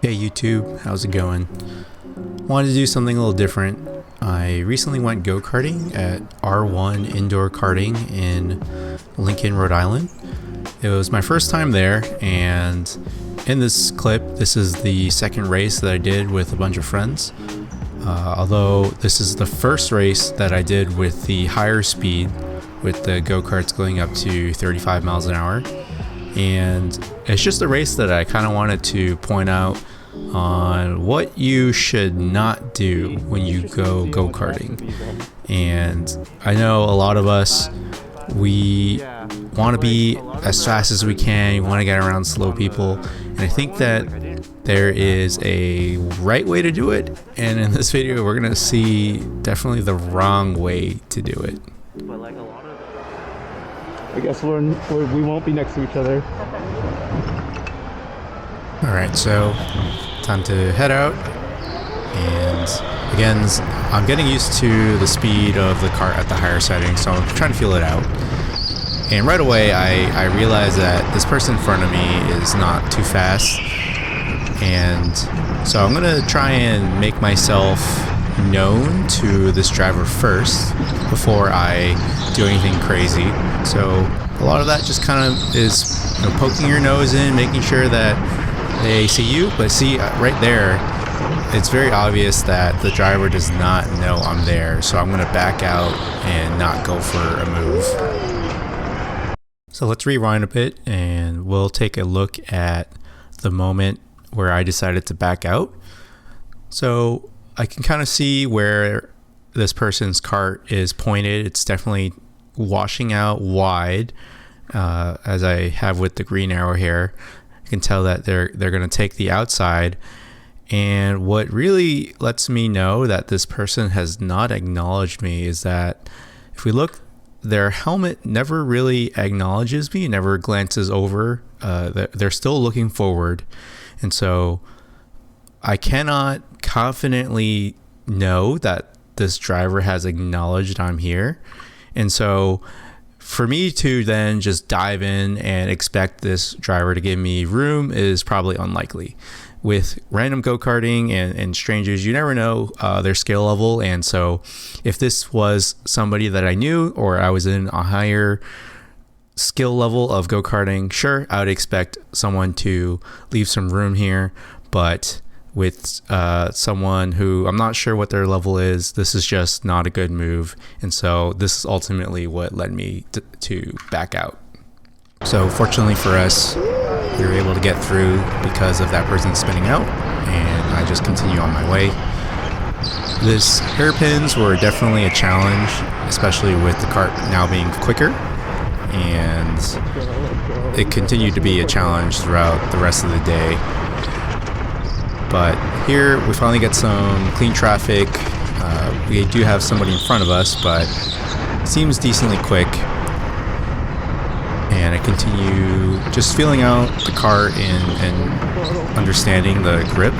Hey YouTube, how's it going? Wanted to do something a little different. I recently went go-karting at R1 Indoor Karting in Lincoln, Rhode Island. It was my first time there, and in this clip, this is the second race that I did with a bunch of friends. Although this is the first race that I did with the higher speed, with the go-karts going up to 35 miles an hour. And it's just a race that I kind of wanted to point out on what you should not do when you go go-karting. And I know a lot of us, we want to be as fast as we can, you want to get around slow people, and I think that there is a right way to do it, and in this video we're going to see definitely the wrong way to do it. I guess we won't be next to each other. Alright, so time to head out, and again, I'm getting used to the speed of the cart at the higher setting, so I'm trying to feel it out. And right away I realize that this person in front of me is not too fast, and so I'm gonna try and make myself known to this driver first before I do anything crazy. So a lot of that just kind of is, you know, poking your nose in, making sure that they see you. But see, right there, it's very obvious that the driver does not know I'm there, so I'm gonna back out and not go for a move. So let's rewind a bit and we'll take a look at the moment where I decided to back out. So I can kind of see where this person's cart is pointed. It's definitely washing out wide, as I have with the green arrow here. I can tell that they're going to take the outside. And what really lets me know that this person has not acknowledged me is that if we look, their helmet never really acknowledges me, never glances over. They're still looking forward. And so I cannot confidently know that this driver has acknowledged I'm here. And so for me to then just dive in and expect this driver to give me room is probably unlikely. With random go-karting and strangers, you never know their skill level. And so if this was somebody that I knew, or I was in a higher skill level of go-karting, sure, I would expect someone to leave some room here. But with someone who I'm not sure what their level is, this is just not a good move. And so this is ultimately what led me to back out. So fortunately for us, we were able to get through because of that person spinning out, and I just continue on my way. This hairpins were definitely a challenge, especially with the cart now being quicker, and it continued to be a challenge throughout the rest of the day. But here we finally get some clean traffic. We do have somebody in front of us, but it seems decently quick. And I continue just feeling out the cart and understanding the grip.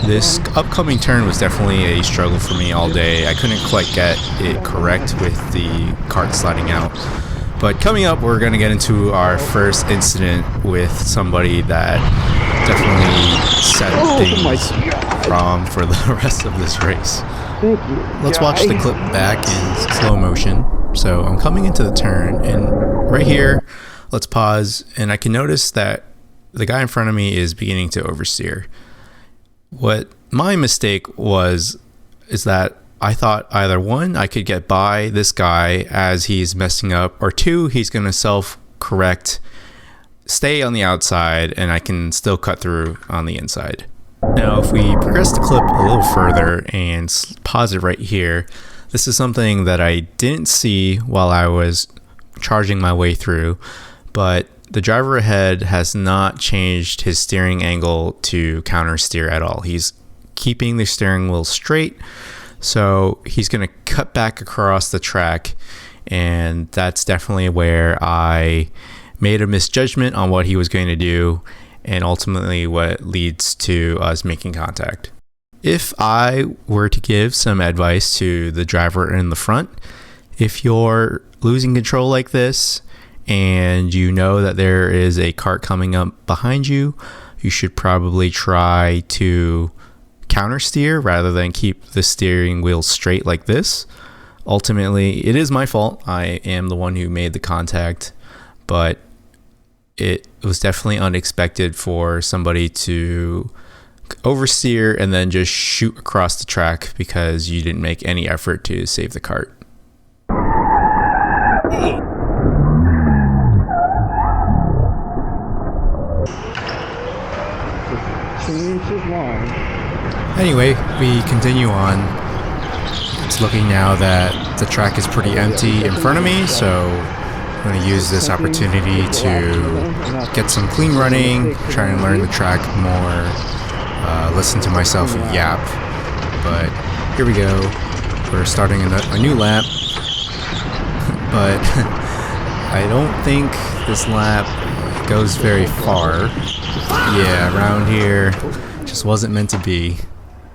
This upcoming turn was definitely a struggle for me all day. I couldn't quite get it correct with the cart sliding out. But coming up, we're going to get into our first incident with somebody that definitely set things wrong for the rest of this race. Let's watch the clip back in slow motion. So I'm coming into the turn, and right here, let's pause, and I can notice that the guy in front of me is beginning to oversteer. What my mistake was is that I thought either one, I could get by this guy as he's messing up, or two, he's going to self-correct, stay on the outside, and I can still cut through on the inside. Now, if we progress the clip a little further and pause it right here, this is something that I didn't see while I was charging my way through, but the driver ahead has not changed his steering angle to counter steer at all. He's keeping the steering wheel straight, so he's going to cut back across the track, and that's definitely where I made a misjudgment on what he was going to do, and ultimately what leads to us making contact. If I were to give some advice to the driver in the front, if you're losing control like this and you know that there is a cart coming up behind you, you should probably try to counter steer rather than keep the steering wheel straight like this. Ultimately, it is my fault. I am the one who made the contact, but it was definitely unexpected for somebody to oversteer and then just shoot across the track because you didn't make any effort to save the cart. Change his line. Anyway, we continue on. It's looking now that the track is pretty empty in front of me, so I'm going to use this opportunity to get some clean running, try and learn the track more, listen to myself yap. But here we go. We're starting a new lap, but I don't think this lap goes very far. Yeah, around here just wasn't meant to be.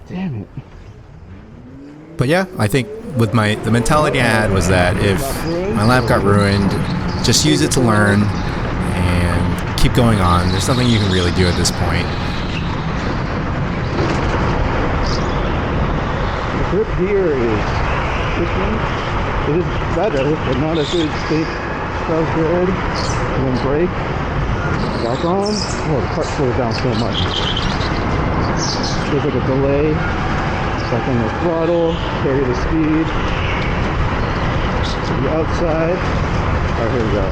Damn it. But yeah, I think with the mentality I had was that if my lap got ruined, just use it to learn and keep going on. There's nothing you can really do at this point. The grip here is tricky. It is better, but not as good. Stay so good. And then brake. Back on. Oh, the cart slows down so much. There's like a delay. Back on the throttle. Carry the speed. To the outside. Alright, here we go.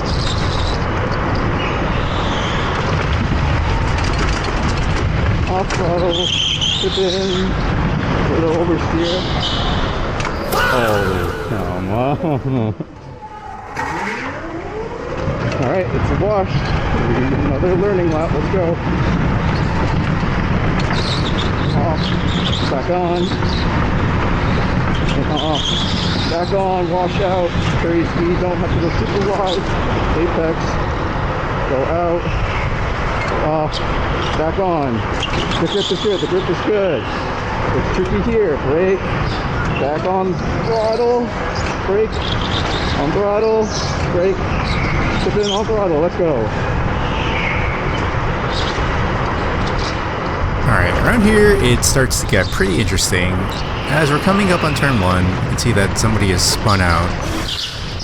Off throttle. Tip in. A little oversteer. Oh, come on. Alright, it's a wash. Another learning lap. Let's go. Off. Back on. And off. Back on. Wash out. Carry speed. Don't have to go super wide. Apex. Go out. Go off. Back on. The grip is good. The grip is good. It's tricky here. Brake. Back on throttle. Brake. On throttle. Brake. Tip in on throttle. Let's go. Alright, around here it starts to get pretty interesting. As we're coming up on turn 1, you can see that somebody has spun out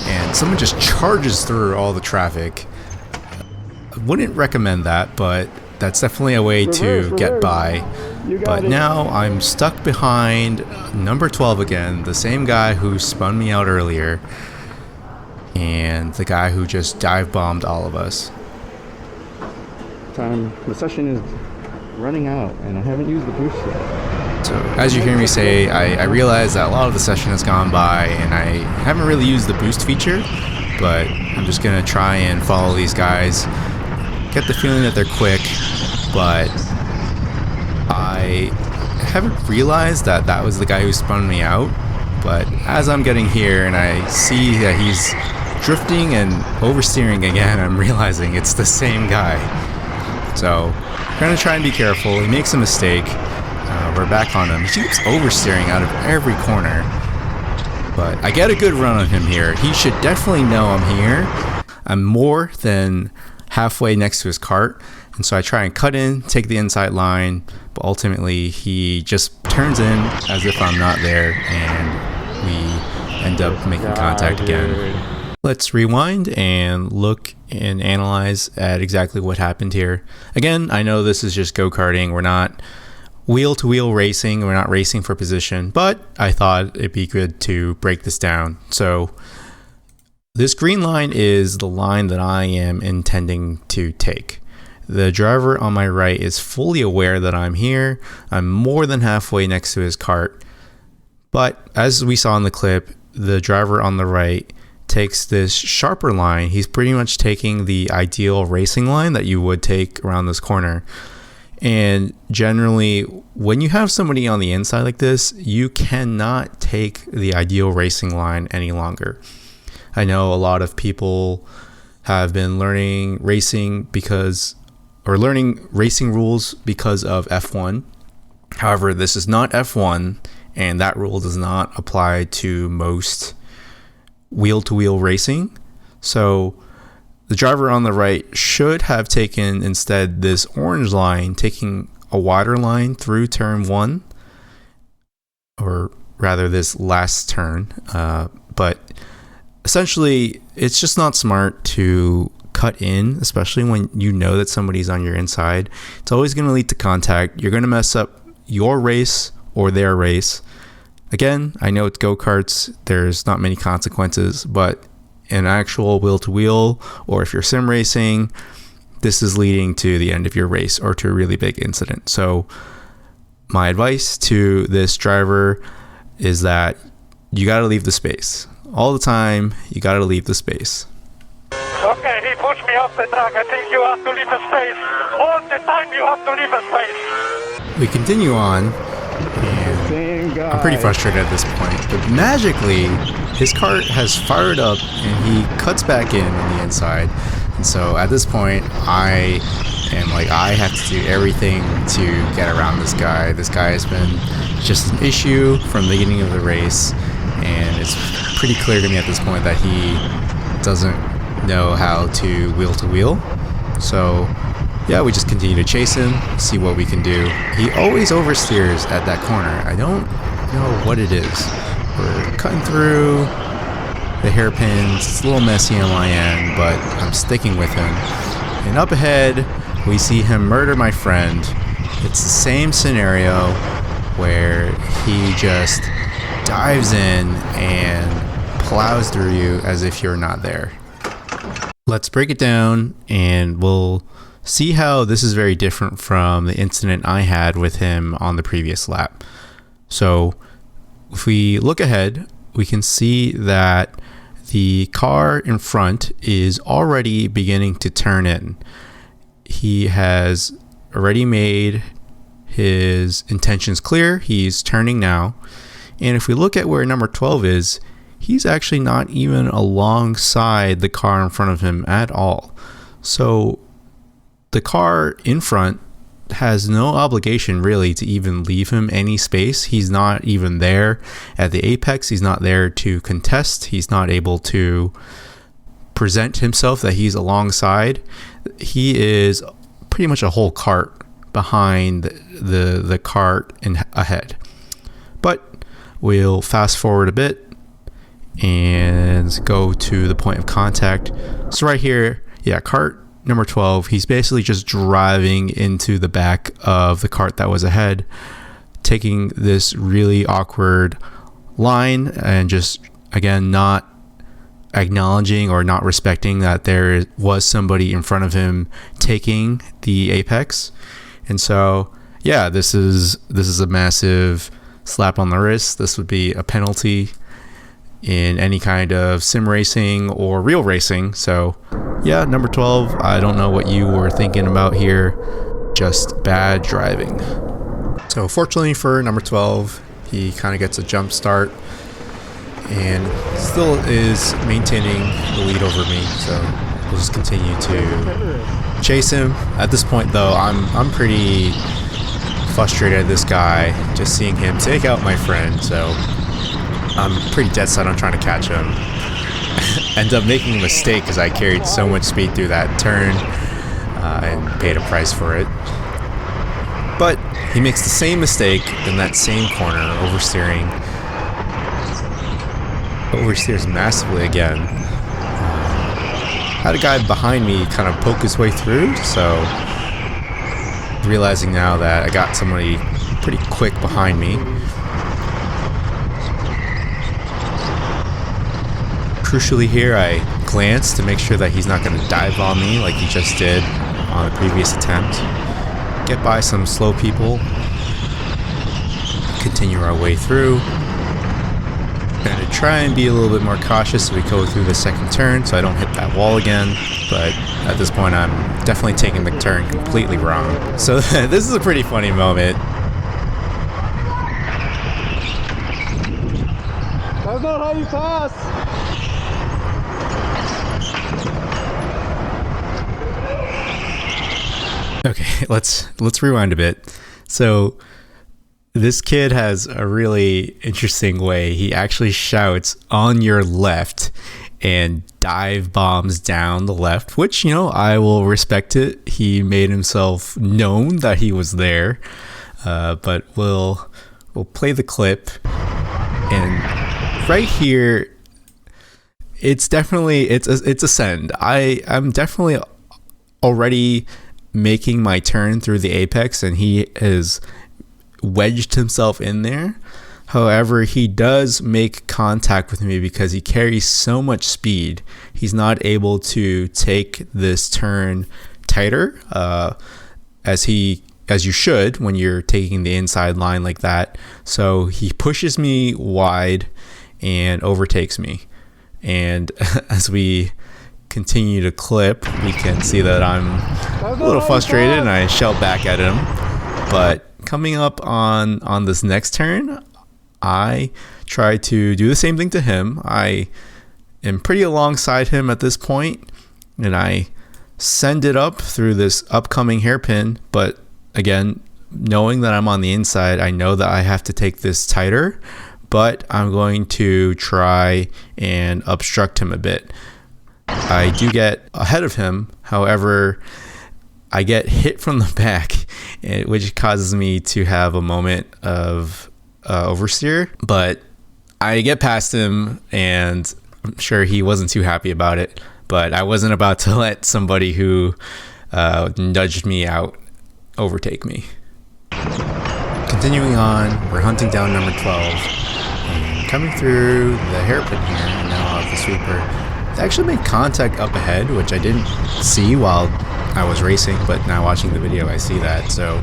and someone just charges through all the traffic. I wouldn't recommend that, but that's definitely a way to get by. But now I'm stuck behind number 12 again, the same guy who spun me out earlier, and the guy who just dive bombed all of us. The session is running out and I haven't used the boost yet. So as you hear me say, I realize that a lot of the session has gone by and I haven't really used the boost feature, but I'm just gonna try and follow these guys. Get the feeling that they're quick, but I haven't realized that that was the guy who spun me out. But as I'm getting here and I see that he's drifting and oversteering again, I'm realizing it's the same guy. So I'm gonna try and be careful. He makes a mistake. We're back on him. He keeps oversteering out of every corner. But I get a good run on him here. He should definitely know I'm here. I'm more than halfway next to his cart. And so I try and cut in, take the inside line, but ultimately he just turns in as if I'm not there, and we end up making contact again. Let's rewind and look and analyze at exactly what happened here. Again, I know this is just go-karting. We're not wheel-to-wheel racing. We're not racing for position, but I thought it'd be good to break this down. So this green line is the line that I am intending to take. The driver on my right is fully aware that I'm here. I'm more than halfway next to his cart. But as we saw in the clip, the driver on the right takes this sharper line. He's pretty much taking the ideal racing line that you would take around this corner. And generally, when you have somebody on the inside like this, you cannot take the ideal racing line any longer. I know a lot of people have been learning racing learning racing rules because of F1. However, this is not F1, and that rule does not apply to most wheel-to-wheel racing. So the driver on the right should have taken instead this orange line, taking a wider line through turn 1, or rather this last turn. But essentially, it's just not smart to cut in, especially when you know that somebody's on your inside. It's always going to lead to contact. You're going to mess up your race or their race. Again, I know it's go-karts, there's not many consequences, but in actual wheel-to-wheel, or if you're sim racing, this is leading to the end of your race or to a really big incident. So my advice to this driver is that you got to leave the space. All the time, you got to leave the space. Okay, he pushed me off the track. I think you have to leave a space. All the time you have to leave a space. We continue on, and I'm pretty frustrated at this point. But magically, his kart has fired up, and he cuts back in on the inside. And so at this point, I am like, I have to do everything to get around this guy. This guy has been just an issue from the beginning of the race, and it's pretty clear to me at this point that he doesn't know how to wheel. So yeah, we just continue to chase him, see what we can do. He always oversteers at that corner. I don't know what it is. We're cutting through the hairpins. It's a little messy on my end, but I'm sticking with him. And up ahead, we see him murder my friend. It's the same scenario where he just dives in and plows through you as if you're not there. Let's break it down, and we'll see how this is very different from the incident I had with him on the previous lap. So if we look ahead, we can see that the car in front is already beginning to turn in. He has already made his intentions clear. He's turning now. And if we look at where number 12 is, he's actually not even alongside the car in front of him at all. So the car in front has no obligation really to even leave him any space. He's not even there at the apex. He's not there to contest. He's not able to present himself that he's alongside. He is pretty much a whole cart behind the cart and ahead. But we'll fast forward a bit and go to the point of contact. So right here, yeah, cart number 12, he's basically just driving into the back of the cart that was ahead, taking this really awkward line and just, again, not acknowledging or not respecting that there was somebody in front of him taking the apex. And so, yeah, this is a massive slap on the wrist. This would be a penalty in any kind of sim racing or real racing. So yeah, number 12, I don't know what you were thinking about here, just bad driving. So fortunately for number 12, he kind of gets a jump start and still is maintaining the lead over me, so we'll just continue to chase him. At this point though, I'm pretty frustrated at this guy, just seeing him take out my friend, so I'm pretty dead set on trying to catch him. End up making a mistake because I carried so much speed through that turn and paid a price for it. But he makes the same mistake in that same corner, oversteers massively again. Had a guy behind me kind of poke his way through, so realizing now that I got somebody pretty quick behind me. Crucially here, I glance to make sure that he's not going to dive on me like he just did on the previous attempt. Get by some slow people. Continue our way through. Going to try and be a little bit more cautious as we go through the second turn so I don't hit that wall again. But at this point, I'm definitely taking the turn completely wrong. So this is a pretty funny moment. That's not how you pass! Okay, let's rewind a bit. So this kid has a really interesting way. He actually shouts on your left, and dive bombs down the left, which, you know, I will respect it. He made himself known that he was there. But we'll play the clip. And right here, it's definitely it's a send. I'm definitely already making my turn through the apex, and he has wedged himself in there. However, he does make contact with me because he carries so much speed. He's not able to take this turn tighter, as you should when you're taking the inside line like that. So he pushes me wide and overtakes me. And as we continue to clip, we can see that I'm a little frustrated and I shout back at him. But coming up on this next turn, I try to do the same thing to him. I am pretty alongside him at this point, and I send it up through this upcoming hairpin. But again, knowing that I'm on the inside, I know that I have to take this tighter, but I'm going to try and obstruct him a bit. I do get ahead of him. However, I get hit from the back, which causes me to have a moment of oversteer. But I get past him, and I'm sure he wasn't too happy about it. But I wasn't about to let somebody who nudged me out overtake me. Continuing on, we're hunting down number 12, and coming through the hairpin here, and now the sweeper. They actually made contact up ahead, which I didn't see while I was racing, but now watching the video I see that. So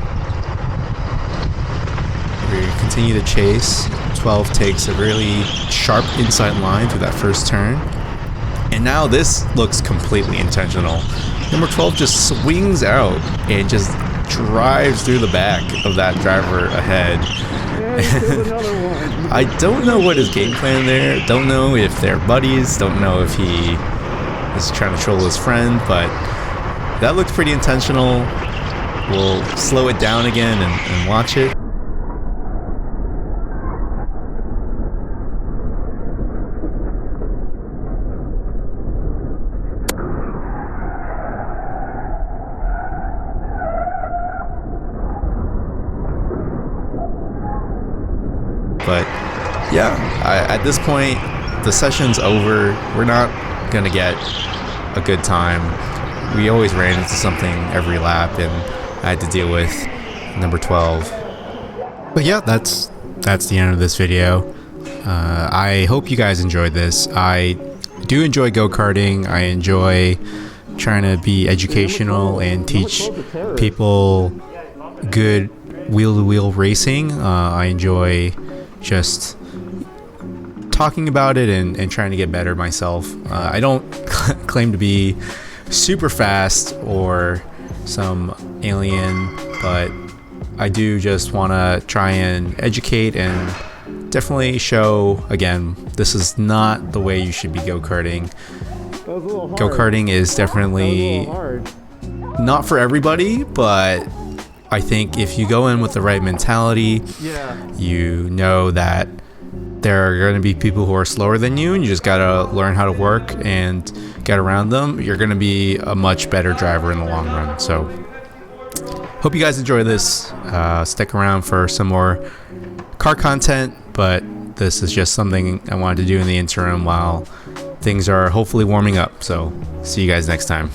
we continue to chase. 12 takes a really sharp inside line through that first turn, and now this looks completely intentional. Number 12 just swings out and just drives through the back of that driver ahead. I don't know what his game plan there. Don't know if they're buddies. Don't know if he is trying to troll his friend, but that looked pretty intentional. We'll slow it down again and watch it. But yeah, at this point, the session's over. We're not gonna get a good time. We always ran into something every lap, and I had to deal with number 12. But yeah, that's the end of this video. I hope you guys enjoyed this. I do enjoy go-karting. I enjoy trying to be educational and teach people good wheel-to-wheel racing. I enjoy just talking about it and trying to get better myself. I don't claim to be super fast or some alien, but I do just want to try and educate and definitely show, again, this is not the way you should be go-karting. Go-karting is definitely not for everybody, but I think if you go in with the right mentality, you know that there are going to be people who are slower than you, and you just got to learn how to work and get around them. You're going to be a much better driver in the long run. So hope you guys enjoy this. Stick around for some more car content, but this is just something I wanted to do in the interim while things are hopefully warming up. So see you guys next time.